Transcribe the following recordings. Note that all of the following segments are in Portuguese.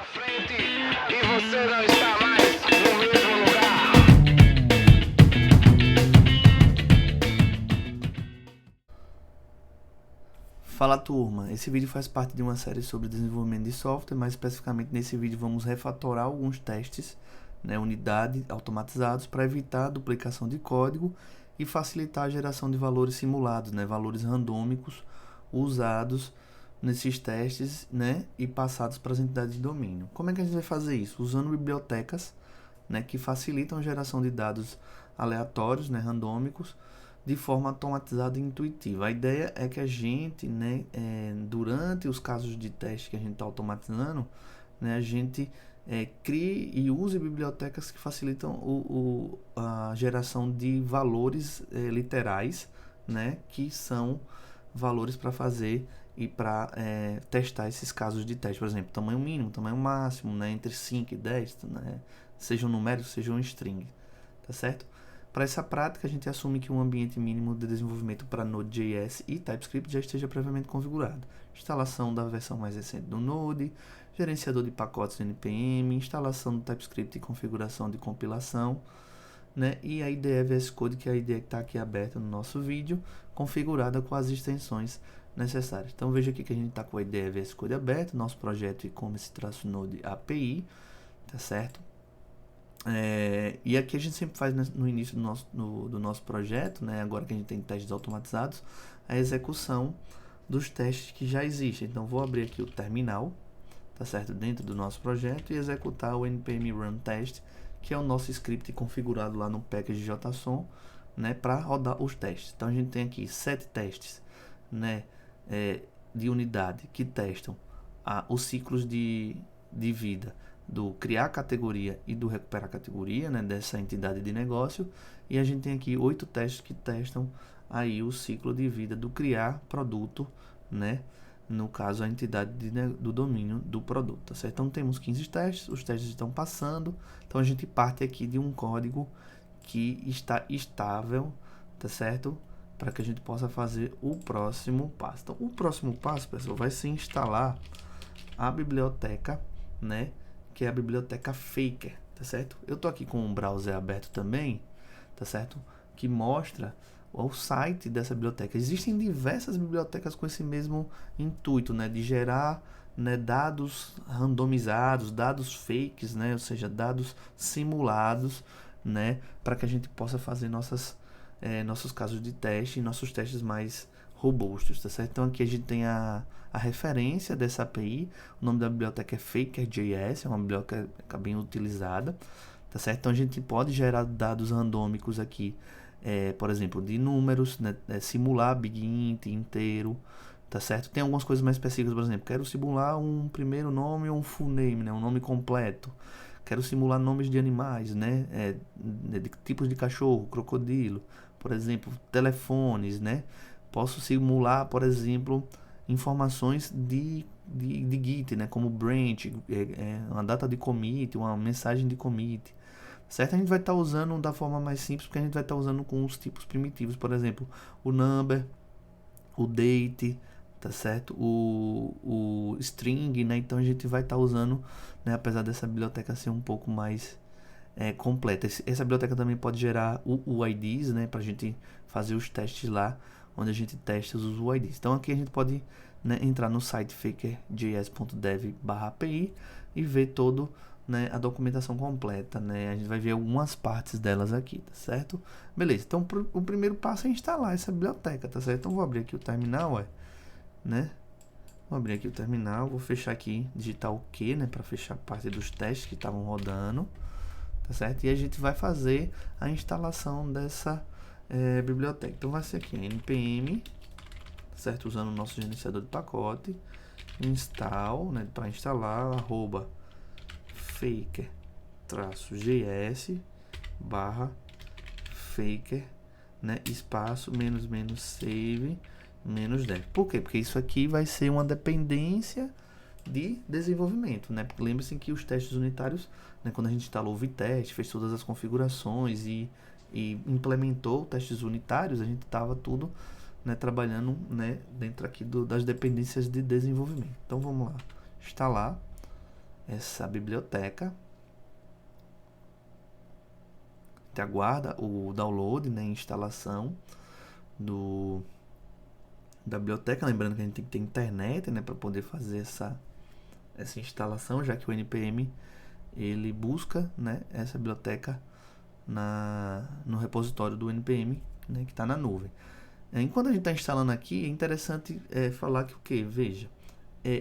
frente e você não está mais no mesmo lugar. Fala turma, esse vídeo faz parte de uma série sobre desenvolvimento de software, mais especificamente nesse vídeo vamos refatorar alguns testes, unidade automatizados para evitar a duplicação de código e facilitar a geração de valores simulados, valores randômicos usados nesses testes e passados para as entidades de domínio. Como é que a gente vai fazer isso? Usando bibliotecas que facilitam a geração de dados aleatórios, randômicos, de forma automatizada e intuitiva. A ideia é que a gente, durante os casos de teste que a gente está automatizando, a gente crie e use bibliotecas que facilitam a geração de valores literais, que são valores para fazer e para testar esses casos de teste. Por exemplo, tamanho mínimo, tamanho máximo, entre 5 e 10, sejam numéricos, sejam string, tá certo? Para essa prática, a gente assume que um ambiente mínimo de desenvolvimento para Node.js e TypeScript já esteja previamente configurado. Instalação da versão mais recente do Node, gerenciador de pacotes NPM, instalação do TypeScript e configuração de compilação, e a IDE VS Code, que é a IDE que está aqui aberta no nosso vídeo, configurada com as extensões necessárias. Então veja aqui que a gente está com a IDE VS Code aberta, nosso projeto e-commerce-node API, tá certo? E aqui a gente sempre faz no início do nosso projeto, agora que a gente tem testes automatizados, a execução dos testes que já existem. Então vou abrir aqui o terminal, tá certo, dentro do nosso projeto e executar o npm run test, que é o nosso script configurado lá no package JSON, para rodar os testes. Então a gente tem aqui 7 testes, de unidade que testam os ciclos de vida do criar categoria e do recuperar categoria, dessa entidade de negócio, e a gente tem aqui 8 testes que testam aí o ciclo de vida do criar produto, no caso a entidade do domínio do produto, tá certo? Então temos 15 testes, os testes estão passando, então a gente parte aqui de um código que está estável, tá certo? Para que a gente possa fazer o próximo passo. Então o próximo passo, pessoal, vai ser instalar a biblioteca, que é a biblioteca Faker, tá certo? Eu tô aqui com um browser aberto também, tá certo? Que mostra o site dessa biblioteca. Existem diversas bibliotecas com esse mesmo intuito, de gerar dados randomizados, dados fakes, ou seja, dados simulados, para que a gente possa fazer nossos casos de teste e nossos testes mais robustos, tá certo? Então aqui a gente tem a referência dessa API, o nome da biblioteca é Faker.js, é uma biblioteca bem utilizada, tá certo? Então a gente pode gerar dados randômicos aqui, por exemplo, de números, simular big int inteiro, tá certo? Tem algumas coisas mais específicas, por exemplo, quero simular um primeiro nome ou um full name, um nome completo. Quero simular nomes de animais, de tipos de cachorro, crocodilo, por exemplo, telefones, Posso simular, por exemplo, informações de Git, como branch, uma data de commit, uma mensagem de commit, certo? A gente vai estar usando da forma mais simples, porque a gente vai estar usando com os tipos primitivos, por exemplo, o number, o date, tá certo? O string, então a gente vai estar usando, apesar dessa biblioteca ser um pouco mais completa. Essa biblioteca também pode gerar UIDs, para a gente fazer os testes lá, onde a gente testa os UIDs. Então aqui a gente pode entrar no site fakerjs.dev/API e ver todo a documentação completa, a gente vai ver algumas partes delas aqui, tá certo? Beleza, então o primeiro passo é instalar essa biblioteca, tá certo? Então vou abrir aqui o terminal, vou abrir aqui o terminal, vou fechar aqui, digitar o Q, para fechar parte dos testes que estavam rodando, tá certo? E a gente vai fazer a instalação dessa biblioteca. Então vai ser aqui npm, certo? Usando o nosso gerenciador de pacote, install, para instalar, faker-js /faker, espaço, save, -dev. Por quê? Porque isso aqui vai ser uma dependência de desenvolvimento, porque lembre-se que os testes unitários, quando a gente instalou o Vitest, fez todas as configurações e implementou testes unitários, a gente estava tudo trabalhando dentro aqui das dependências de desenvolvimento. Então vamos lá, instalar essa biblioteca. A gente aguarda o download, né, instalação da biblioteca. Lembrando que a gente tem que ter internet, né, para poder fazer essa instalação, já que o NPM ele busca, né, essa biblioteca no repositório do NPM, né, que está na nuvem. Enquanto a gente está instalando aqui, é interessante falar que o que? Veja,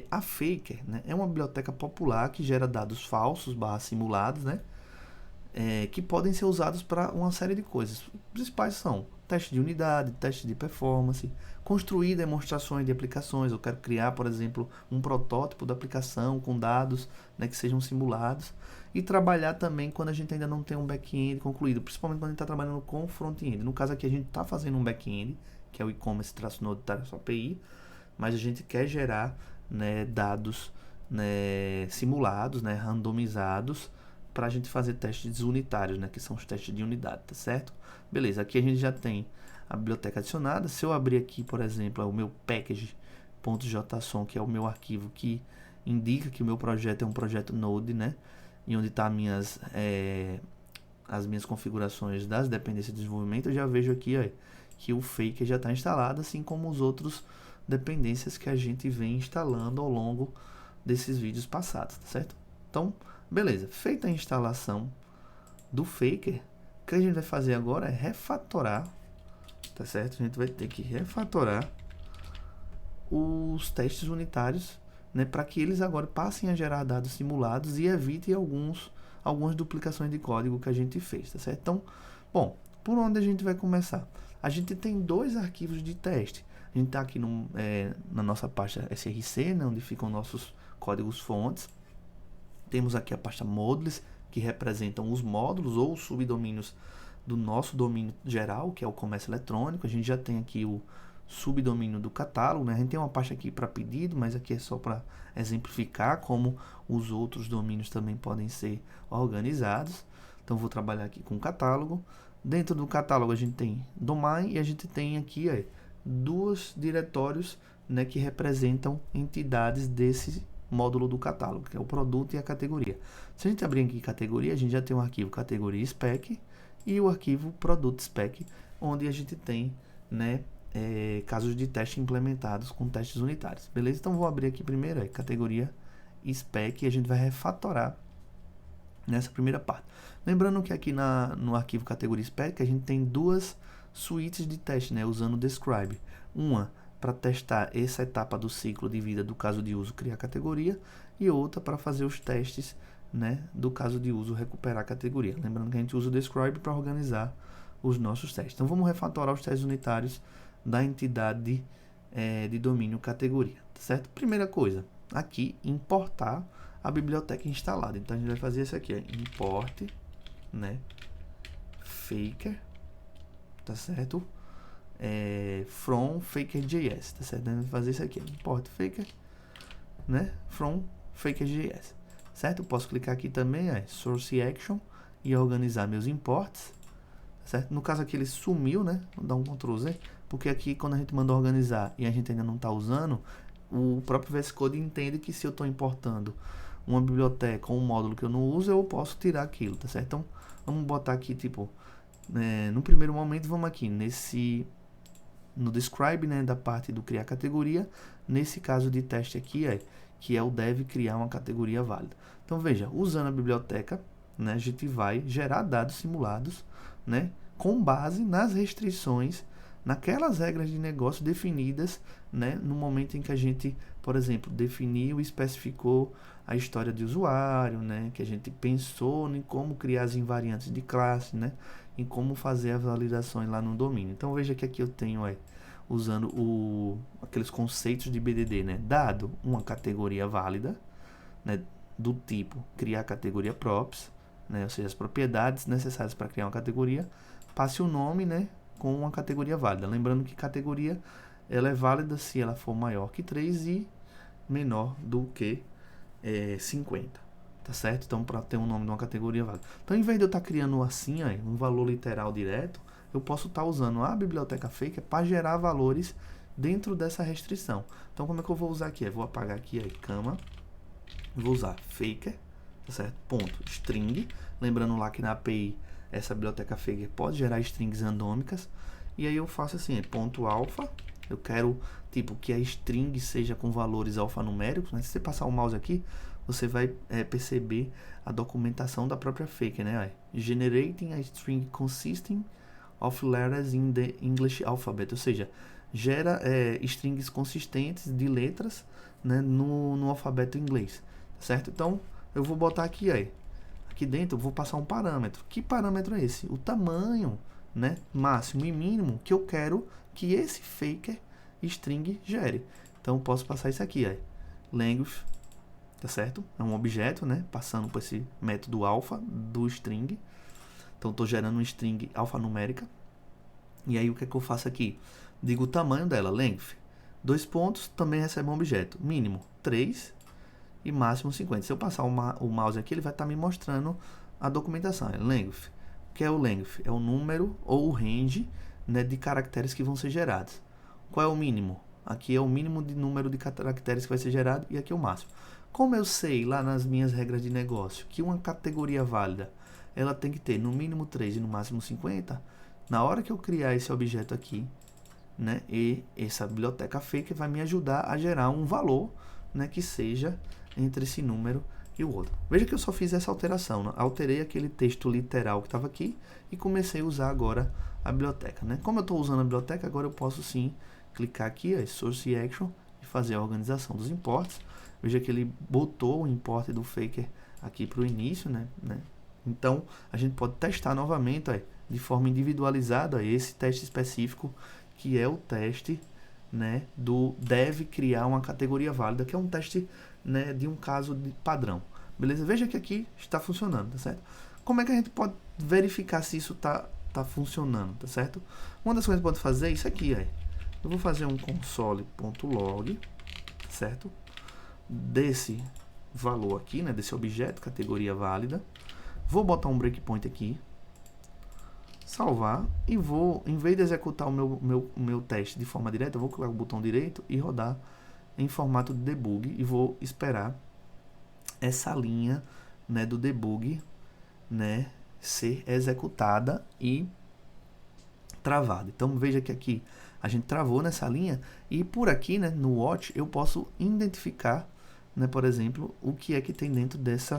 a Faker, né, é uma biblioteca popular que gera dados falsos /simulados, né, que podem ser usados para uma série de coisas. Os principais são teste de unidade, teste de performance, construir demonstrações de aplicações. Eu quero criar, por exemplo, um protótipo da aplicação com dados, né, que sejam simulados, e trabalhar também quando a gente ainda não tem um back-end concluído, principalmente quando a gente está trabalhando com front-end. No caso aqui a gente está fazendo um back-end, que é o e-commerce-node-API, mas a gente quer gerar, né, dados, né, simulados, né, randomizados, para a gente fazer testes unitários, né, que são os testes de unidade, tá certo? Beleza, aqui a gente já tem a biblioteca adicionada. Se eu abrir aqui, por exemplo, o meu package.json, que é o meu arquivo que indica que o meu projeto é um projeto Node, né, e onde está as minhas configurações das dependências de desenvolvimento, eu já vejo aqui, ó, que o Faker já está instalado, assim como os outros dependências que a gente vem instalando ao longo desses vídeos passados, tá certo? Então, beleza, feita a instalação do Faker, o que a gente vai fazer agora é refatorar, tá certo? A gente vai ter que refatorar os testes unitários, né, para que eles agora passem a gerar dados simulados e evitem algumas duplicações de código que a gente fez, tá certo? Então, bom, por onde a gente vai começar? A gente tem dois arquivos de teste. A gente está aqui na nossa pasta src, né, onde ficam nossos códigos fontes. Temos aqui a pasta modules, que representam os módulos ou os subdomínios do nosso domínio geral, que é o comércio eletrônico. A gente já tem aqui o subdomínio do catálogo, né? A gente tem uma pasta aqui para pedido, mas aqui é só para exemplificar como os outros domínios também podem ser organizados. Então vou trabalhar aqui com o catálogo. Dentro do catálogo a gente tem domain e a gente tem aqui dois diretórios, né, que representam entidades desse módulo do catálogo, que é o produto e a categoria. Se a gente abrir aqui categoria, a gente já tem o arquivo categoria spec e o arquivo produto spec, onde a gente tem, né, casos de teste implementados com testes unitários. Beleza? Então vou abrir aqui primeiro categoria spec e a gente vai refatorar nessa primeira parte. Lembrando que aqui no arquivo categoria spec a gente tem duas suítes de teste, né, usando o describe. Uma para testar essa etapa do ciclo de vida do caso de uso criar categoria e outra para fazer os testes, né, do caso de uso recuperar categoria. Lembrando que a gente usa o describe para organizar os nossos testes. Então vamos refatorar os testes unitários da entidade de domínio categoria, tá certo? Primeira coisa, aqui importar a biblioteca instalada. Então a gente vai fazer isso aqui, import, né, Faker, tá certo? From Faker.js, tá certo? A gente vai fazer isso aqui, import Faker, né, from Faker.js, certo? Eu posso clicar aqui também, source action e organizar meus imports, certo? No caso aqui ele sumiu, né? Vou dar um Ctrl Z, porque aqui quando a gente manda organizar e a gente ainda não está usando, o próprio VS Code entende que se eu estou importando uma biblioteca ou um módulo que eu não uso, eu posso tirar aquilo, tá certo? Então vamos botar aqui, tipo, no primeiro momento vamos aqui no describe, né, da parte do criar categoria. Nesse caso de teste aqui que é o deve criar uma categoria válida. Então veja, usando a biblioteca, né, a gente vai gerar dados simulados, né, com base nas restrições, naquelas regras de negócio definidas, né, no momento em que a gente, por exemplo, definiu e especificou a história de usuário, né, que a gente pensou em como criar as invariantes de classe, né, em como fazer as validações lá no domínio. Então veja que aqui eu tenho usando aqueles conceitos de BDD, né, dado uma categoria válida, né, do tipo criar categoria props, né, ou seja, as propriedades necessárias para criar uma categoria, passe o nome, né, com uma categoria válida. Lembrando que categoria ela é válida se ela for maior que 3 e menor do que 50, tá certo? Então, para ter um nome de uma categoria válida. Então, em vez de eu estar criando assim, um valor literal direto, eu posso estar usando a biblioteca Faker para gerar valores dentro dessa restrição. Então, como é que eu vou usar aqui? Eu vou apagar aqui, cama, Vou usar faker, tá certo? Ponto string, lembrando lá que na API essa biblioteca faker pode gerar strings randômicas, e aí eu faço assim, ponto alpha, eu quero tipo que a string seja com valores alfanuméricos, né? Se você passar o mouse aqui, você vai perceber a documentação da própria faker, né? Generating a string consisting of letters in the English alphabet, ou seja, gera strings consistentes de letras, né, no alfabeto inglês, certo? Então eu vou botar aqui, aqui dentro eu vou passar um parâmetro. Que parâmetro é esse? O tamanho, né, máximo e mínimo que eu quero que esse faker string gere. Então eu posso passar isso aqui, language, tá certo? É um objeto, né, passando por esse método alpha do string. Então estou gerando uma string alfanumérica. E aí o que é que eu faço aqui? Digo o tamanho dela, length, 2 pontos, também recebe um objeto, mínimo 3 e máximo 50. Se eu passar o mouse aqui, ele vai estar me mostrando a documentação. Length. O que é o length? É o número ou o range, né, de caracteres que vão ser gerados. Qual é o mínimo? Aqui é o mínimo de número de caracteres que vai ser gerado e aqui é o máximo. Como eu sei lá nas minhas regras de negócio que uma categoria válida ela tem que ter no mínimo 3 e no máximo 50, na hora que eu criar esse objeto aqui, né, e essa biblioteca faker vai me ajudar a gerar um valor, né, que seja entre esse número e o outro. Veja que eu só fiz essa alteração, né? Alterei aquele texto literal que estava aqui e comecei a usar agora a biblioteca, né? Como eu estou usando a biblioteca, agora eu posso sim clicar aqui, Source Action, e fazer a organização dos imports. Veja que ele botou o import do faker aqui para o início, né? Então a gente pode testar novamente, de forma individualizada, esse teste específico, que é o teste, né, do deve criar uma categoria válida, que é um teste, né, de um caso de padrão. Beleza? Veja que aqui está funcionando, tá certo? Como é que a gente pode verificar se isso tá funcionando, tá certo? Uma das coisas que pode fazer é isso aqui, eu vou fazer um console.log, certo? Desse valor aqui, né, desse objeto, categoria válida. Vou botar um breakpoint aqui, salvar, e vou, em vez de executar o meu teste de forma direta, eu vou clicar o botão direito e rodar em formato de debug, e vou esperar essa linha, né, do debug, né, ser executada e travada. Então veja que aqui a gente travou nessa linha, e por aqui, né, no watch eu posso identificar, né, por exemplo, o que é que tem dentro desse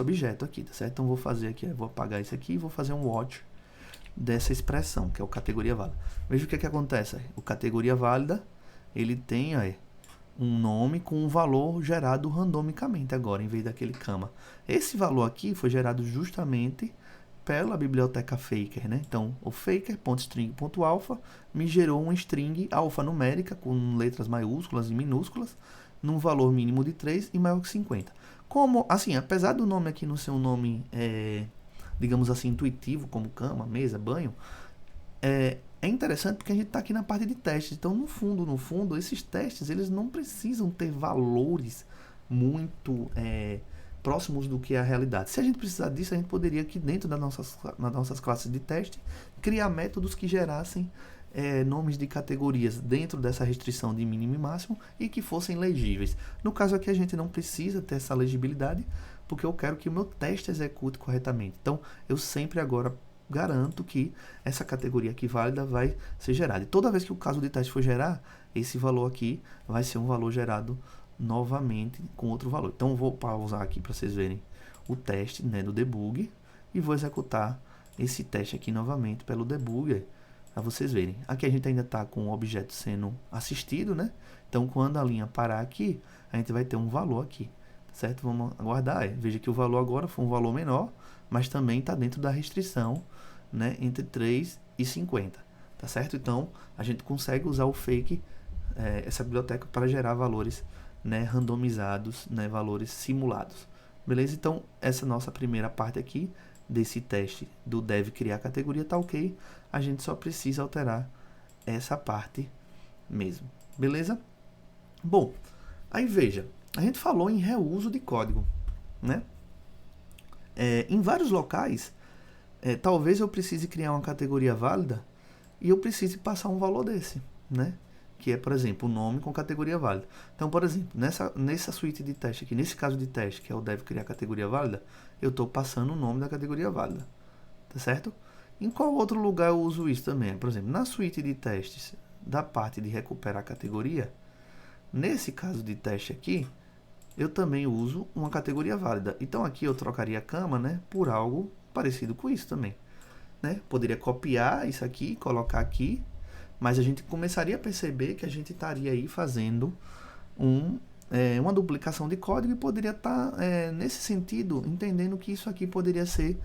objeto aqui, tá certo? Então vou fazer aqui, vou apagar isso aqui e vou fazer um watch dessa expressão, que é o categoria válida. Veja o que é que acontece. O categoria válida, ele tem um nome com um valor gerado randomicamente agora, em vez daquele cama. Esse valor aqui foi gerado justamente pela biblioteca faker, né? Então, o faker.string.alpha me gerou uma string alfanumérica com letras maiúsculas e minúsculas, num valor mínimo de 3 e maior que 50. Como, assim, apesar do nome aqui não ser um nome, digamos assim, intuitivo, como cama, mesa, banho, é interessante porque a gente está aqui na parte de testes. Então, no fundo, esses testes, eles não precisam ter valores muito próximos do que é a realidade. Se a gente precisar disso, a gente poderia aqui dentro das nossas classes de teste, criar métodos que gerassem nomes de categorias dentro dessa restrição de mínimo e máximo e que fossem legíveis. No caso aqui a gente não precisa ter essa legibilidade, porque eu quero que o meu teste execute corretamente. Então eu sempre agora garanto que essa categoria aqui válida vai ser gerada. E toda vez que o caso de teste for gerar, esse valor aqui vai ser um valor gerado novamente com outro valor. Então eu vou pausar aqui para vocês verem o teste, né, do debug, e vou executar esse teste aqui novamente pelo debugger, para vocês verem. Aqui a gente ainda está com o objeto sendo assistido, né? Então quando a linha parar aqui, a gente vai ter um valor aqui, certo? Vamos aguardar. Veja que o valor agora foi um valor menor, mas também está dentro da restrição, né, entre 3 e 50, tá certo? Então a gente consegue usar o fake, essa biblioteca, para gerar valores, né, randomizados, né, valores simulados. Beleza? Então essa nossa primeira parte aqui desse teste do deve criar categoria tá ok. A gente só precisa alterar essa parte mesmo. Beleza? Bom, aí veja, a gente falou em reuso de código, né? Em vários locais, talvez eu precise criar uma categoria válida e eu precise passar um valor desse, né? que é, por exemplo, o nome com categoria válida. Então, por exemplo, nessa suíte de teste aqui, nesse caso de teste, que é o deve criar categoria válida, eu estou passando o nome da categoria válida, tá certo? Em qual outro lugar eu uso isso também? Por exemplo, na suíte de testes da parte de recuperar categoria, nesse caso de teste aqui, eu também uso uma categoria válida. Então, aqui eu trocaria a cama, né, por algo parecido com isso também, né? Poderia copiar isso aqui, colocar aqui, mas a gente começaria a perceber que a gente estaria aí fazendo uma duplicação de código e poderia estar, nesse sentido, entendendo que isso aqui poderia ser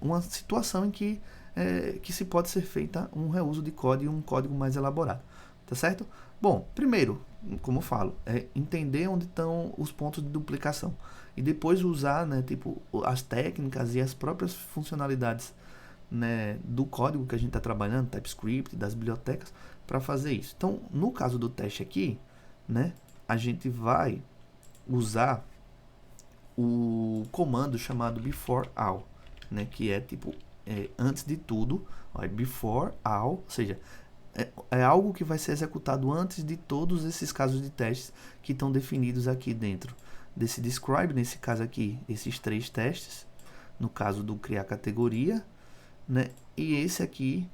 uma situação em que se pode ser feita um reuso de código e um código mais elaborado, tá certo? Bom, primeiro, como eu falo, é entender onde estão os pontos de duplicação e depois usar, né, tipo, as técnicas e as próprias funcionalidades, né, do código que a gente está trabalhando, TypeScript, das bibliotecas, para fazer isso. Então, no caso do teste aqui, né, a gente vai usar o comando chamado before all, né, que é tipo antes de tudo, ó, before all, ou seja, é algo que vai ser executado antes de todos esses casos de testes que estão definidos aqui dentro desse describe, nesse caso aqui, esses 3 testes, no caso do criar categoria, né, e esse aqui,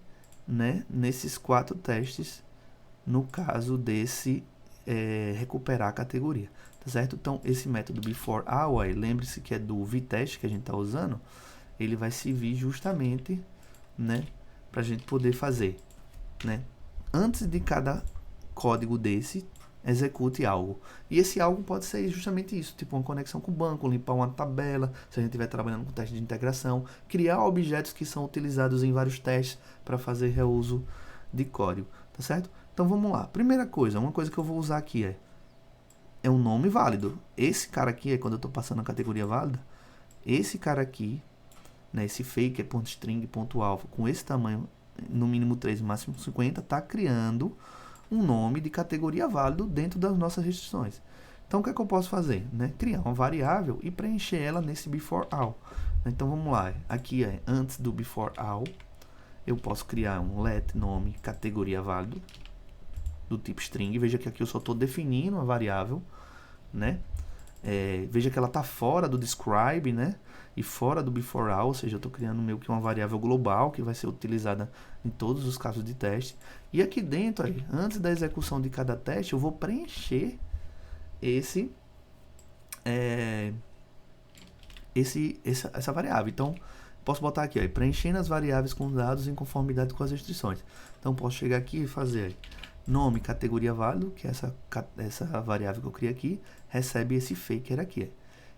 né, nesses 4 testes, no caso desse recuperar a categoria, tá certo? Então, esse método before all, lembre-se que é do vtest que a gente está usando, ele vai servir justamente, né, para a gente poder fazer, né, antes de cada código desse, execute algo. E esse algo pode ser justamente isso, tipo uma conexão com o banco, limpar uma tabela, se a gente estiver trabalhando com teste de integração, criar objetos que são utilizados em vários testes para fazer reuso de código, tá certo? Então vamos lá. Primeira coisa, uma coisa que eu vou usar aqui é um nome válido. Esse cara aqui, quando eu estou passando a categoria válida, esse cara aqui, né, esse fake é .string, .alpha, com esse tamanho, no mínimo 3, no máximo 50, está criando um nome de categoria válido dentro das nossas restrições. Então, o que é que eu posso fazer? Né? Criar uma variável e preencher ela nesse before all. Então, vamos lá. Aqui, antes do before all, eu posso criar um let nome categoria válido do tipo string. Veja que aqui eu só estou definindo uma variável, né? Veja que ela está fora do describe, né? E fora do before all, ou seja, eu estou criando meio que uma variável global que vai ser utilizada em todos os casos de teste. E aqui dentro, antes da execução de cada teste, eu vou preencher essa variável. Então, posso botar aqui, preenchendo as variáveis com dados em conformidade com as restrições. Então, posso chegar aqui e fazer nome categoria válido, que é essa variável que eu criei aqui, recebe esse faker aqui.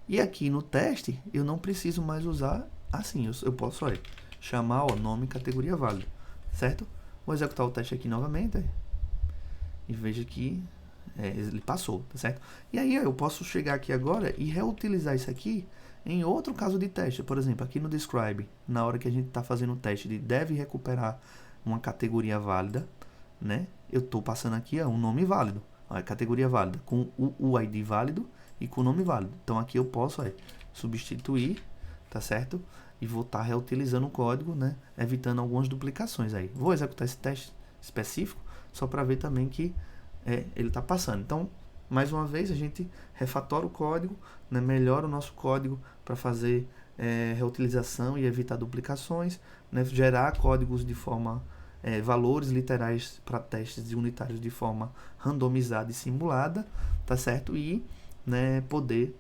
E aqui no teste, eu não preciso mais usar assim, eu posso chamar nome categoria válido, certo? Vou executar o teste aqui novamente, e veja que ele passou, tá certo? E aí eu posso chegar aqui agora e reutilizar isso aqui em outro caso de teste. Por exemplo, aqui no describe, na hora que a gente está fazendo o teste de deve recuperar uma categoria válida, né? Eu estou passando aqui um nome válido, a categoria válida, com o ID válido e com o nome válido. Então aqui eu posso substituir, tá certo? E vou estar reutilizando o código, né? Evitando algumas duplicações aí. Vou executar esse teste específico só para ver também que ele está passando. Então, mais uma vez, a gente refatora o código, né? Melhora o nosso código para fazer reutilização e evitar duplicações, né? Gerar códigos de forma valores literais para testes unitários de forma randomizada e simulada, tá certo? E, né, poder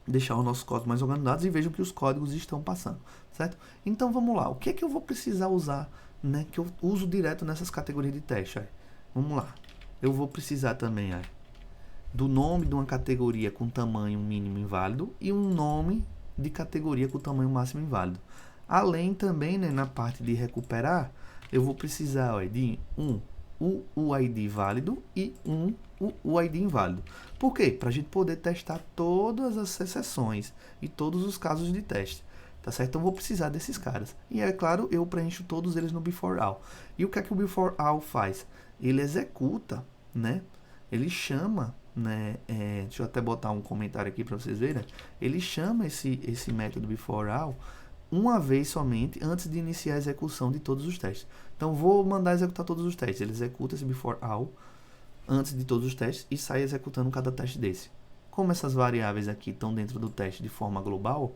deixar os nossos códigos mais organizados e vejam que os códigos estão passando, certo? Então vamos lá, o que é que eu vou precisar usar, né, que eu uso direto nessas categorias de teste? Vamos lá, eu vou precisar também do nome de uma categoria com tamanho mínimo inválido e um nome de categoria com tamanho máximo inválido. Além também, né, na parte de recuperar, eu vou precisar de um UID válido e um UID inválido. Por quê? Para a gente poder testar todas as exceções e todos os casos de teste. Tá certo? Então, eu vou precisar desses caras. E, é claro, eu preencho todos eles no before all. E o que é que o before all faz? Ele executa, né? Ele chama, né? Deixa eu até botar um comentário aqui para vocês verem. Ele chama esse método before all uma vez somente antes de iniciar a execução de todos os testes. Então, vou mandar executar todos os testes. Ele executa esse before all antes de todos os testes e sai executando cada teste desse. Como essas variáveis aqui estão dentro do teste de forma global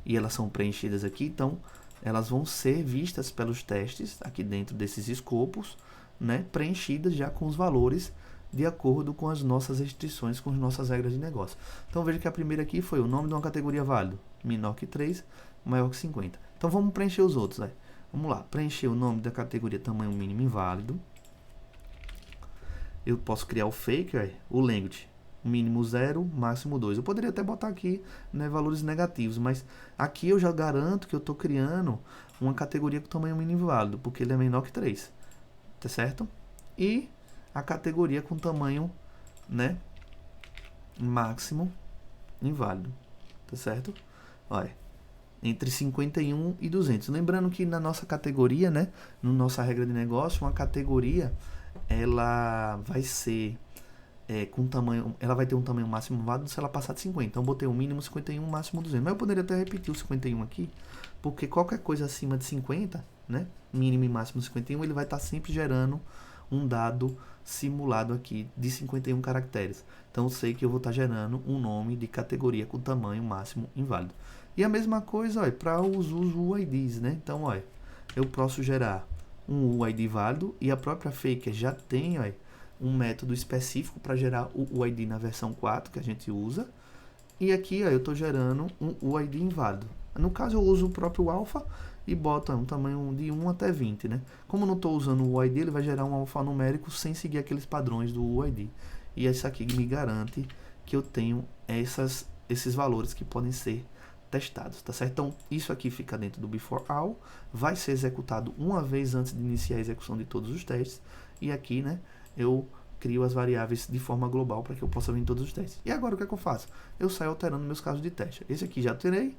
e elas são preenchidas aqui, então elas vão ser vistas pelos testes aqui dentro desses escopos, né, preenchidas já com os valores de acordo com as nossas restrições, com as nossas regras de negócio. Então veja que a primeira aqui foi o nome de uma categoria válido, menor que 3, maior que 50. Então vamos preencher os outros. Né? Vamos lá, preencher o nome da categoria tamanho mínimo inválido. Eu posso criar o fake, o language, mínimo 0, máximo 2. Eu poderia até botar aqui, né, valores negativos, mas aqui eu já garanto que eu estou criando uma categoria com tamanho mínimo inválido, porque ele é menor que 3, tá certo? E a categoria com tamanho, né, máximo inválido, tá certo? Olha, entre 51 e 200. Lembrando que na nossa categoria, né, na nossa regra de negócio, uma categoria ela vai ser com tamanho, ela vai ter um tamanho máximo válido se ela passar de 50. Então, eu botei o mínimo 51, máximo 200. Mas eu poderia até repetir o 51 aqui, porque qualquer coisa acima de 50, né, mínimo e máximo 51, ele vai estar sempre gerando um dado simulado aqui de 51 caracteres. Então, eu sei que eu vou estar gerando um nome de categoria com tamanho máximo inválido. E a mesma coisa, para os UIDs, né? Então, olha, eu posso gerar um UID válido e a própria Faker já tem, um método específico para gerar o UID na versão 4 que a gente usa. E aqui, eu estou gerando um UID inválido. No caso, eu uso o próprio alpha e boto um tamanho de 1 até 20, né? Como eu não estou usando o UID, ele vai gerar um alfanumérico sem seguir aqueles padrões do UID. E isso aqui me garante que eu tenho esses valores que podem ser testados, tá certo? Então, isso aqui fica dentro do before all, vai ser executado uma vez antes de iniciar a execução de todos os testes. E aqui, né, eu crio as variáveis de forma global para que eu possa ver em todos os testes. E agora o que é que eu faço? Eu saio alterando meus casos de teste. Esse aqui já alterei,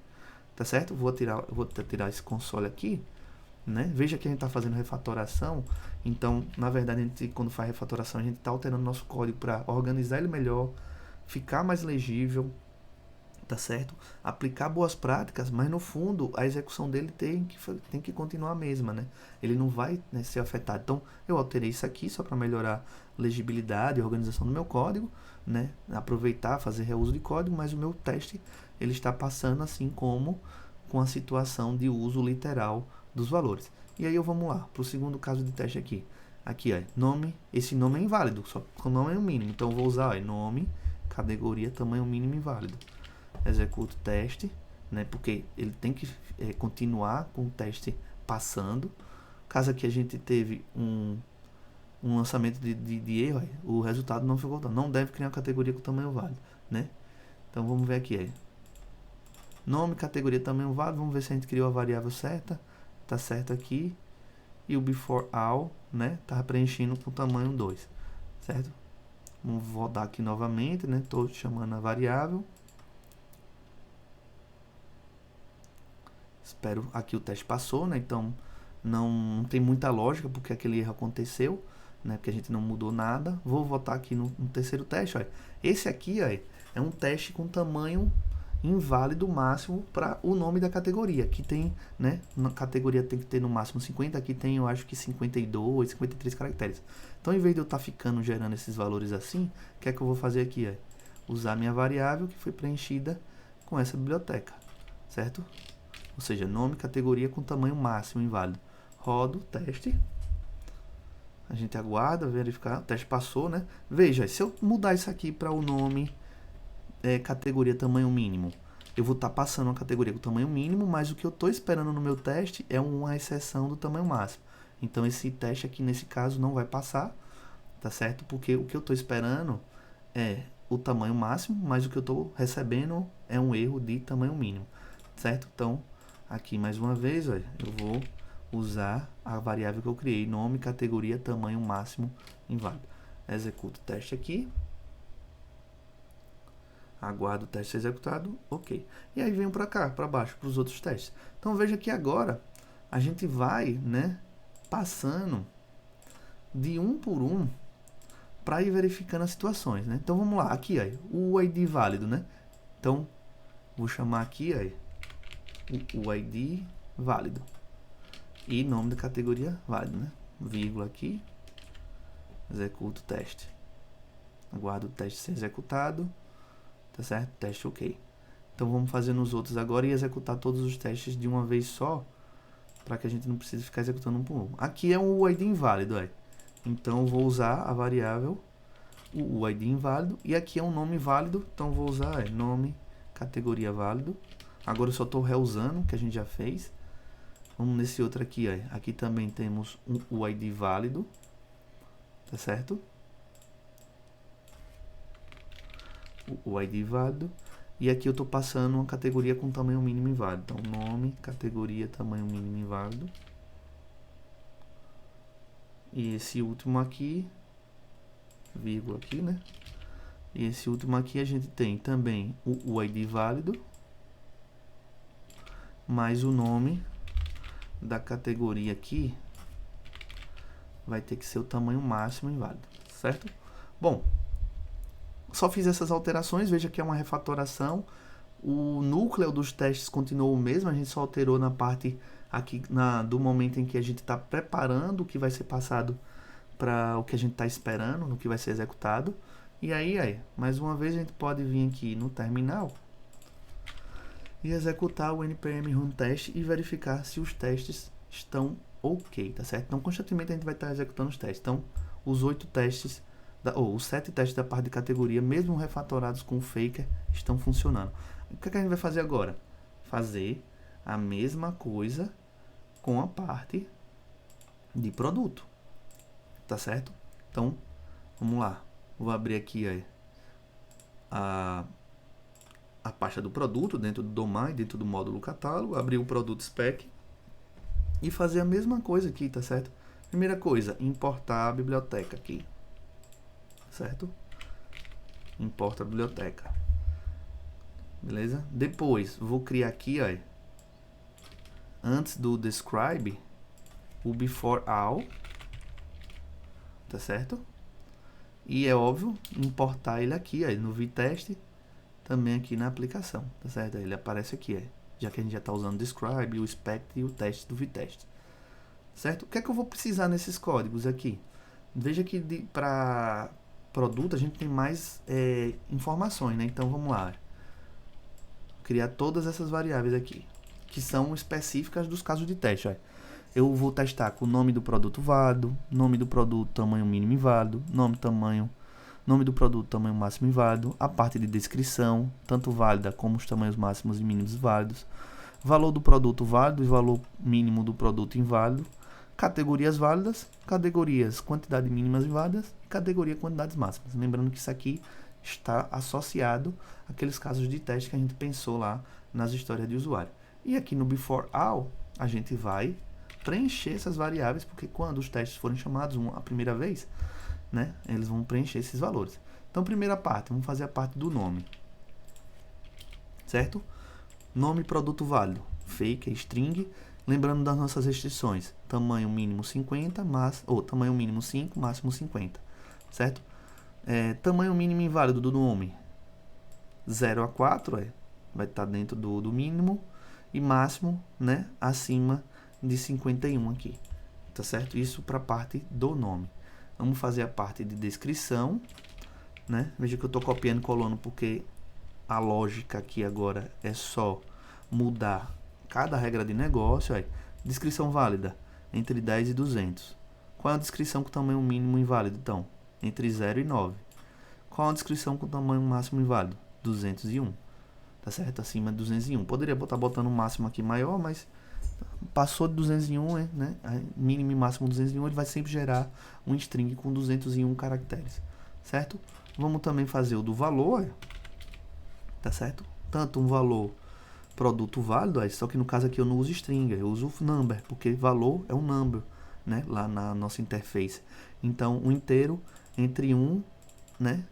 tá certo? Vou tirar esse console aqui, né? Veja que a gente está fazendo refatoração. Então, na verdade, a gente, quando faz refatoração, a gente está alterando nosso código para organizar ele melhor, ficar mais legível, tá certo? Aplicar boas práticas, mas no fundo a execução dele tem que continuar a mesma, né? Ele não vai, né, ser afetado. Então eu alterei isso aqui só para melhorar a legibilidade e organização do meu código, né? Aproveitar, fazer reuso de código, mas o meu teste ele está passando assim como com a situação de uso literal dos valores. E aí vamos lá para o segundo caso de teste aqui. Aqui, nome, esse nome é inválido, só que o nome é o mínimo. Então eu vou usar nome, categoria, tamanho mínimo inválido. Executo o teste, né, porque ele tem que continuar com o teste passando. Caso aqui a gente teve um lançamento de erro, o resultado não ficou, não deve criar uma categoria com tamanho válido, né? Então vamos ver aqui, nome, categoria, tamanho válido, vamos ver se a gente criou a variável certa, tá certo aqui, e o before all, né, tá preenchendo com tamanho 2, certo? Vamos rodar aqui novamente, né, tô chamando a variável. Espero, aqui o teste passou, né? Então não tem muita lógica porque aquele erro aconteceu, né? Porque a gente não mudou nada. Vou voltar aqui no terceiro teste, Esse aqui, é um teste com tamanho inválido máximo para o nome da categoria. Aqui tem, né? Na categoria tem que ter no máximo 50, aqui tem, eu acho que 52, 53 caracteres. Então, em vez de eu estar ficando gerando esses valores assim, o que é que eu vou fazer aqui? Usar minha variável que foi preenchida com essa biblioteca, certo? Ou seja, nome, categoria com tamanho máximo inválido. Rodo, teste. A gente aguarda, verificar. O teste passou, né? Veja, se eu mudar isso aqui para o nome, categoria tamanho mínimo, eu vou estar passando uma categoria com tamanho mínimo, mas o que eu estou esperando no meu teste é uma exceção do tamanho máximo. Então, esse teste aqui, nesse caso, não vai passar, tá certo? Porque o que eu estou esperando é o tamanho máximo, mas o que eu estou recebendo é um erro de tamanho mínimo, certo? Então, aqui mais uma vez, eu vou usar a variável que eu criei, nome, categoria, tamanho máximo inválido. Executo o teste aqui. Aguardo o teste ser executado, ok. E aí venho para cá, para baixo, para os outros testes. Então veja que agora a gente vai, né, passando de um por um para ir verificando as situações, né? Então vamos lá, aqui, o UID válido, né? Então vou chamar aqui, o ID válido e nome da categoria válido, né? Vírgula aqui, executo o teste, aguardo o teste ser executado, tá certo? Teste ok. Então vamos fazer nos outros agora e executar todos os testes de uma vez só, para que a gente não precise ficar executando um por um. Aqui é um ID inválido, então eu vou usar a variável o ID inválido, e aqui é um nome válido, então eu vou usar nome categoria válido. Agora eu só estou reusando o que a gente já fez. Vamos nesse outro aqui, aqui também temos o ID válido, tá certo? O ID válido, e aqui eu estou passando uma categoria com tamanho mínimo inválido, então nome, categoria, tamanho mínimo inválido. E esse último aqui, vírgula aqui, né? E esse último aqui a gente tem também o ID válido, mais o nome da categoria aqui vai ter que ser o tamanho máximo inválido, certo? Bom, só fiz essas alterações, veja que é uma refatoração. O núcleo dos testes continuou o mesmo, a gente só alterou na parte aqui do momento em que a gente está preparando o que vai ser passado para o que a gente está esperando, no que vai ser executado. E aí, mais uma vez a gente pode vir aqui no terminal e executar o npm run test e verificar se os testes estão ok, tá certo? Então constantemente a gente vai estar executando os testes. Então os 8 testes, os 7 testes da parte de categoria, mesmo refatorados com o faker, estão funcionando. O que a gente vai fazer agora? Fazer a mesma coisa com a parte de produto, tá certo? Então vamos lá, vou abrir aqui a pasta do produto dentro do domain, dentro do módulo catálogo, abrir o produto spec e fazer a mesma coisa aqui, tá certo? Primeira coisa, importar a biblioteca aqui, certo? Importa a biblioteca, beleza? Depois vou criar aqui, antes do describe, o before all, tá certo? E é óbvio importar ele aqui, no vtest, também aqui na aplicação, tá certo? Ele aparece aqui, já que a gente já está usando o describe, o spec e o teste do vtest, certo? O que é que eu vou precisar nesses códigos aqui? Veja que para produto a gente tem mais informações, né? Então vamos lá, criar todas essas variáveis aqui, que são específicas dos casos de teste. Eu vou testar com o nome do produto válido, nome do produto, tamanho mínimo inválido, nome do produto, tamanho máximo inválido, a parte de descrição, tanto válida como os tamanhos máximos e mínimos válidos, valor do produto válido e valor mínimo do produto inválido, categorias válidas, categorias quantidade mínimas inválidas e categoria quantidades máximas. Lembrando que isso aqui está associado àqueles casos de teste que a gente pensou lá nas histórias de usuário. E aqui no before all, a gente vai preencher essas variáveis, porque quando os testes forem chamados a primeira vez, né, eles vão preencher esses valores. Então, primeira parte, vamos fazer a parte do nome, certo? Nome produto válido, fake, string, lembrando das nossas restrições, tamanho mínimo 50, tamanho mínimo 5, máximo 50, certo? Tamanho mínimo inválido do nome, 0 a 4, vai estar dentro do mínimo, e máximo, né, acima de 51 aqui, tá certo? Isso para a parte do nome. Vamos fazer a parte de descrição, né? Veja que eu estou copiando e colando porque a lógica aqui agora é só mudar cada regra de negócio. Descrição válida, entre 10 e 200. Qual é a descrição com tamanho mínimo inválido, então? Entre 0 e 9. Qual a descrição com tamanho máximo inválido? 201. Tá certo? Acima de 201. Poderia estar botando um máximo aqui maior, mas passou de 201, né? Mínimo e máximo 201, ele vai sempre gerar um string com 201 caracteres, certo? Vamos também fazer o do valor, tá certo? Tanto um valor produto válido, só que no caso aqui eu não uso string, eu uso number, porque valor é um number, né? Lá na nossa interface. Então, um inteiro entre 1, né?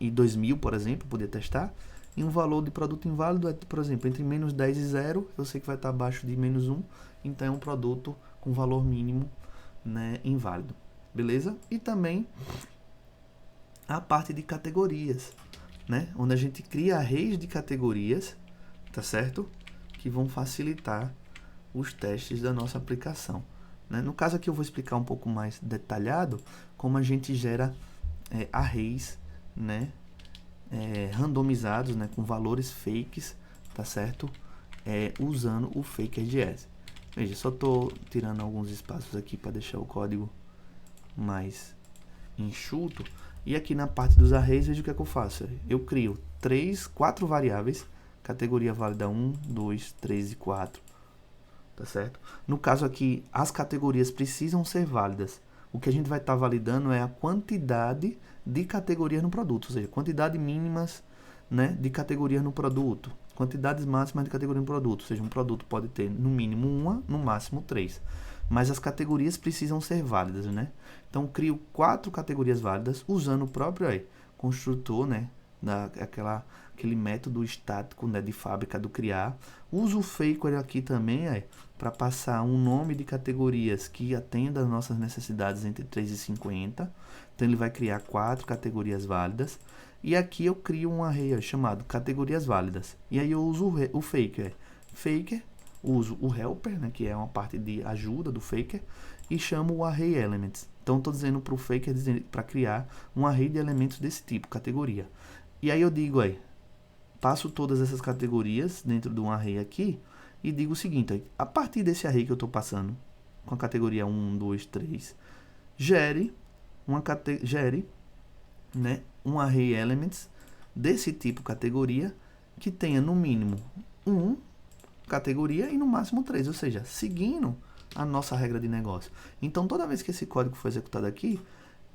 E 2000, por exemplo, poder testar. E um valor de produto inválido é, por exemplo, entre menos 10 e 0, eu sei que vai estar abaixo de menos 1, então é um produto com valor mínimo, né, inválido, beleza? E também a parte de categorias, né, onde a gente cria arrays de categorias, tá certo? que vão facilitar os testes da nossa aplicação, né? No caso aqui eu vou explicar um pouco mais detalhado como a gente gera arrays, né? Randomizados, né? Com valores fakes, tá certo? Usando o Faker.js. Veja, só estou tirando alguns espaços aqui para deixar o código mais enxuto. E aqui na parte dos arrays, veja o que é que eu faço. Eu crio 4 variáveis, categoria válida 1, 2, 3 e 4. Tá certo? No caso aqui, as categorias precisam ser válidas. O que a gente vai estar validando é a quantidade de categorias no produto, ou seja, quantidade mínimas, né, de categorias no produto, quantidades máximas de categoria no produto, ou seja, um produto pode ter no mínimo 1, no máximo 3. Mas as categorias precisam ser válidas, né? Então, crio 4 categorias válidas usando o próprio construtor, né? Aquele método estático, né, de fábrica do criar. Uso o faker aqui também para passar um nome de categorias que atenda às nossas necessidades entre 3 e 50. Então, ele vai criar 4 categorias válidas. E aqui eu crio um array chamado categorias válidas. E aí eu uso o faker. Uso o helper, né, que é uma parte de ajuda do faker, e chamo o array elements. Então estou dizendo para o faker para criar um array de elementos desse tipo, categoria. E aí eu digo passo todas essas categorias dentro de um array aqui e digo o seguinte, a partir desse array que eu estou passando, com a categoria 1, 2, 3, gere né, um array elements desse tipo categoria que tenha no mínimo 1 categoria e no máximo 3, ou seja, seguindo a nossa regra de negócio. Então, toda vez que esse código for executado aqui,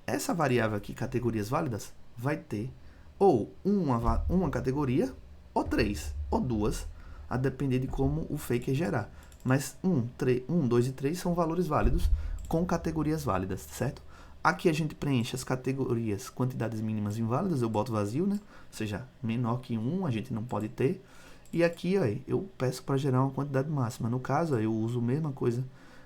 essa variável aqui, categorias válidas, vai ter ou uma categoria, ou 3, ou 2, a depender de como o faker gerar. Mas 1, 2 e 3 são valores válidos com categorias válidas, certo? Aqui a gente preenche as categorias, quantidades mínimas inválidas, eu boto vazio, né? Ou seja, menor que 1 a gente não pode ter. E aqui eu peço para gerar uma quantidade máxima. No caso, eu uso a mesma coisa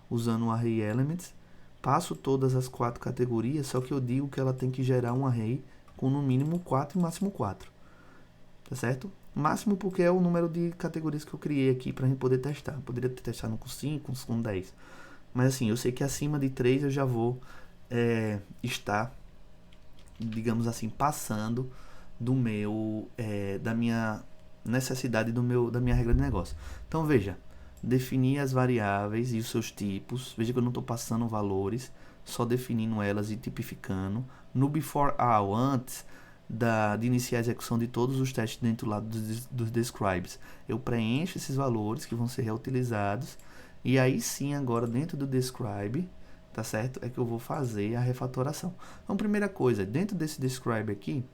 usando o array elements. Passo todas as 4 categorias, só que eu digo que ela tem que gerar um array com no mínimo 4 e máximo 4. Tá certo? Máximo porque é o número de categorias que eu criei aqui para a gente poder testar. Eu poderia ter testado com 5, com 10. Mas assim, eu sei que acima de 3 eu já vou estar, digamos assim, passando do meu, da minha necessidade da minha regra de negócio. Então veja, definir as variáveis e os seus tipos. Veja que eu não estou passando valores, só definindo elas e tipificando. No before all, antes de iniciar a execução de todos os testes dentro lá dos describes, eu preencho esses valores que vão ser reutilizados. E aí sim, agora dentro do describe, tá certo? É que eu vou fazer a refatoração. Então, primeira coisa, dentro desse describe aqui,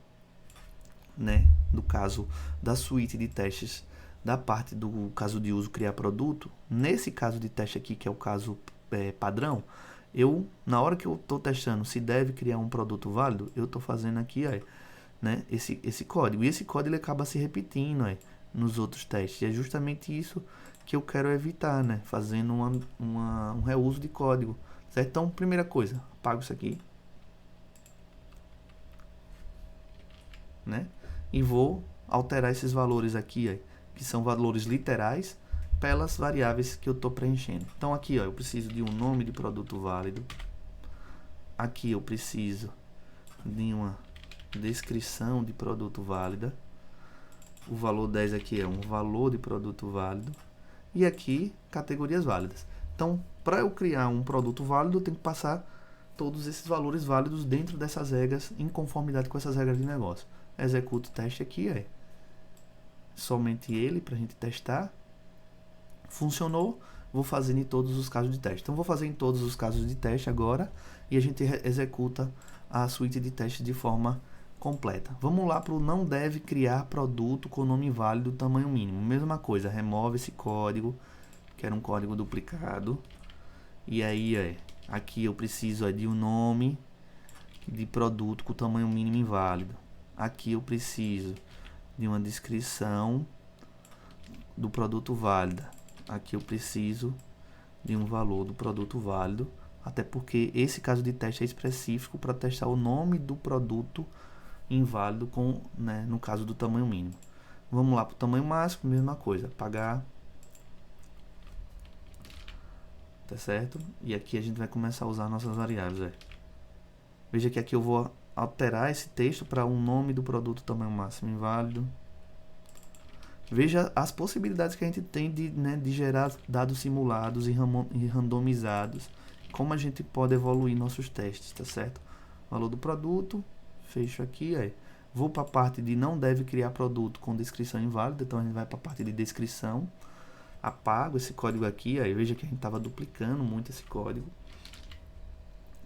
né, do caso da suíte de testes da parte do caso de uso criar produto, nesse caso de teste aqui, que é o caso padrão, na hora que eu estou testando se deve criar um produto válido, eu estou fazendo aqui né, esse código, e esse código ele acaba se repetindo nos outros testes, e é justamente isso que eu quero evitar, né, fazendo um reuso de código, certo? Então, primeira coisa, apago isso aqui, né? E vou alterar esses valores aqui, que são valores literais, pelas variáveis que eu estou preenchendo. Então aqui, eu preciso de um nome de produto válido. Aqui eu preciso de uma descrição de produto válida. O valor 10 aqui é um valor de produto válido. E aqui, categorias válidas. Então, para eu criar um produto válido, eu tenho que passar todos esses valores válidos dentro dessas regras, em conformidade com essas regras de negócio. Executo o teste aqui, somente ele para a gente testar. Funcionou, vou fazer em todos os casos de teste. Então vou fazer em todos os casos de teste agora e a gente executa a suíte de teste de forma completa. Vamos lá para o não deve criar produto com nome válido tamanho mínimo. Mesma coisa, remove esse código, que era um código duplicado. E aí, aqui eu preciso de um nome de produto com tamanho mínimo inválido. Aqui eu preciso de uma descrição do produto válida. Aqui eu preciso de um valor do produto válido, até porque esse caso de teste é específico para testar o nome do produto inválido no caso do tamanho mínimo. Vamos lá para o tamanho máximo, mesma coisa, apagar, tá certo? E aqui a gente vai começar a usar nossas variáveis, ó. Veja que aqui eu vou alterar esse texto para um nome do produto tamanho máximo inválido. Veja as possibilidades que a gente tem de gerar dados simulados e randomizados. Como a gente pode evoluir nossos testes, tá certo? Valor do produto, fecho aqui, aí. Vou para a parte de não deve criar produto com descrição inválida, então a gente vai para a parte de descrição. Apago esse código aqui, aí. Veja que a gente estava duplicando muito esse código.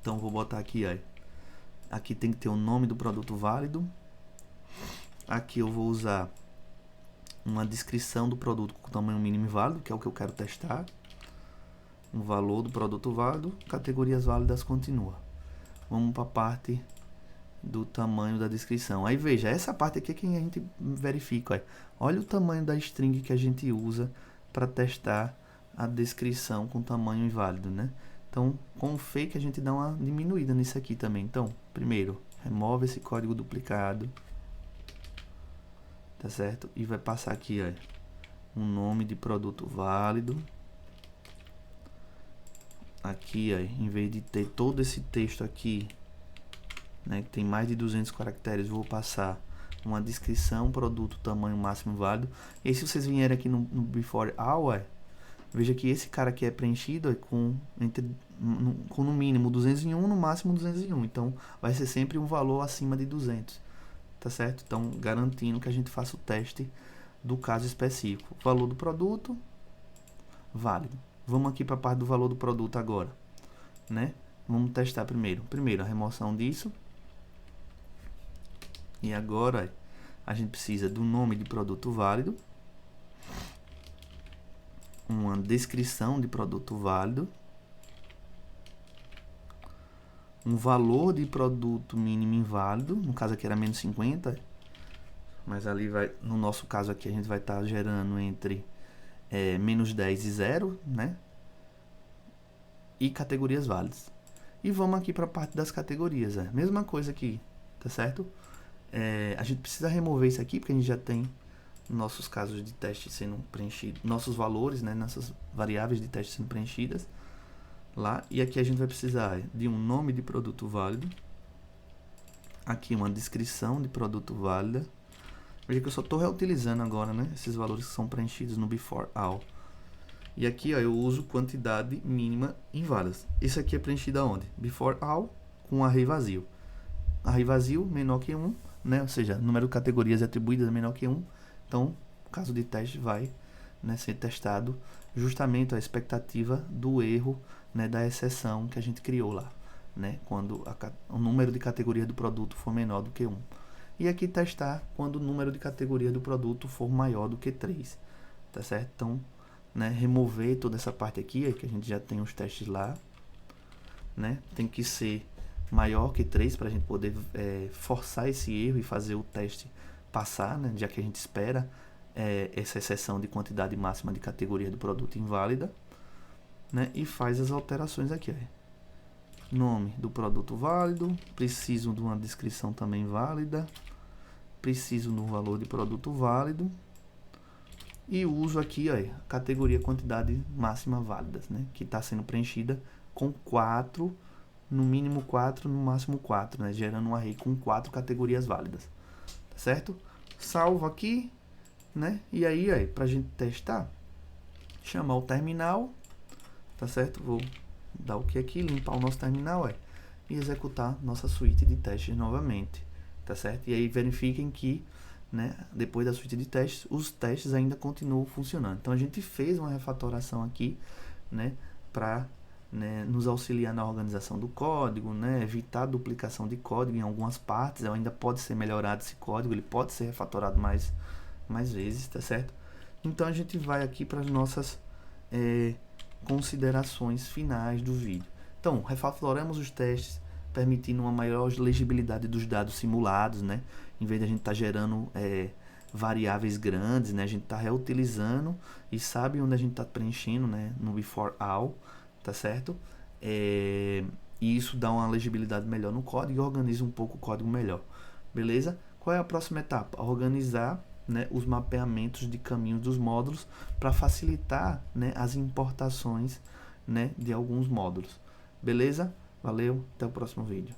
Então vou botar aqui, aí. Aqui tem que ter o nome do produto válido. Aqui eu vou usar uma descrição do produto com tamanho mínimo válido, que é o que eu quero testar. Um valor do produto válido, categorias válidas continua. Vamos para a parte do tamanho da descrição. Aí veja, essa parte aqui é que a gente verifica. Aí. Olha o tamanho da string que a gente usa para testar a descrição com tamanho inválido, né? Então, com o fake a gente dá uma diminuída nisso aqui também. Então, primeiro, remove esse código duplicado. Tá certo? E vai passar aqui, ó, um nome de produto válido. Aqui, ó, em vez de ter todo esse texto aqui, né, que tem mais de 200 caracteres, vou passar uma descrição, produto, tamanho máximo válido. E aí, se vocês vierem aqui no before all, ó, veja que esse cara aqui é preenchido ó, com no mínimo 201, no máximo 201. Então, vai ser sempre um valor acima de 200. Tá certo? Então, garantindo que a gente faça o teste do caso específico. Valor do produto, válido. Vamos aqui para a parte do valor do produto agora, né? Vamos testar primeiro. Primeiro, a remoção disso. E agora, a gente precisa do nome de produto válido. Uma descrição de produto válido. Um valor de produto mínimo inválido, no caso aqui era menos 50, mas ali vai, no nosso caso aqui a gente vai estar gerando entre menos 10 e 0, né? E categorias válidas. E vamos aqui para a parte das categorias, mesma coisa aqui, tá certo? A gente precisa remover isso aqui, porque a gente já tem nossos casos de teste sendo preenchidos, nossos valores, né? Nossas variáveis de teste sendo preenchidas. Lá, e aqui a gente vai precisar de um nome de produto válido, aqui uma descrição de produto válida. Veja que eu só estou reutilizando agora, né, esses valores que são preenchidos no before all. E aqui ó, eu uso quantidade mínima inválidas. Isso aqui é preenchido aonde? Before all com array vazio. Array vazio menor que 1, né, ou seja, número de categorias atribuídas é menor que 1. Então, o caso de teste vai, né, ser testado justamente a expectativa do erro, né, da exceção que a gente criou lá, né, quando o número de categorias do produto for menor do que 1. E aqui testar quando o número de categorias do produto for maior do que 3, tá certo? Então, né, remover toda essa parte aqui, que a gente já tem os testes lá, né, tem que ser maior que 3 para a gente poder forçar esse erro e fazer o teste passar, né, já que a gente espera essa exceção de quantidade máxima de categoria do produto inválida, né, e faz as alterações aqui. Nome do produto válido, preciso de uma descrição também válida, preciso do valor de produto válido e uso aqui categoria quantidade máxima válidas, né, que está sendo preenchida com 4, no mínimo 4, no máximo 4, né, gerando um array com 4 categorias válidas, tá certo? Salvo aqui, né, e aí para a gente testar, chamar o terminal, tá certo? Vou dar o que aqui, limpar o nosso terminal e executar nossa suíte de testes novamente, tá certo? E aí verifiquem que, né, depois da suíte de testes, os testes ainda continuam funcionando. Então a gente fez uma refatoração aqui, né, para, né, nos auxiliar na organização do código, né, evitar a duplicação de código em algumas partes. Ainda pode ser melhorado esse código, ele pode ser refatorado mais vezes, tá certo? Então a gente vai aqui para as nossas considerações finais do vídeo. Então, refatoramos os testes, permitindo uma maior legibilidade dos dados simulados, né? Em vez de a gente estar gerando variáveis grandes, né? A gente está reutilizando e sabe onde a gente está preenchendo, né? No before all, tá certo? E isso dá uma legibilidade melhor no código e organiza um pouco o código melhor, beleza? Qual é a próxima etapa? Organizar, né, os mapeamentos de caminhos dos módulos para facilitar, né, as importações né, de alguns módulos. Beleza? Valeu, até o próximo vídeo.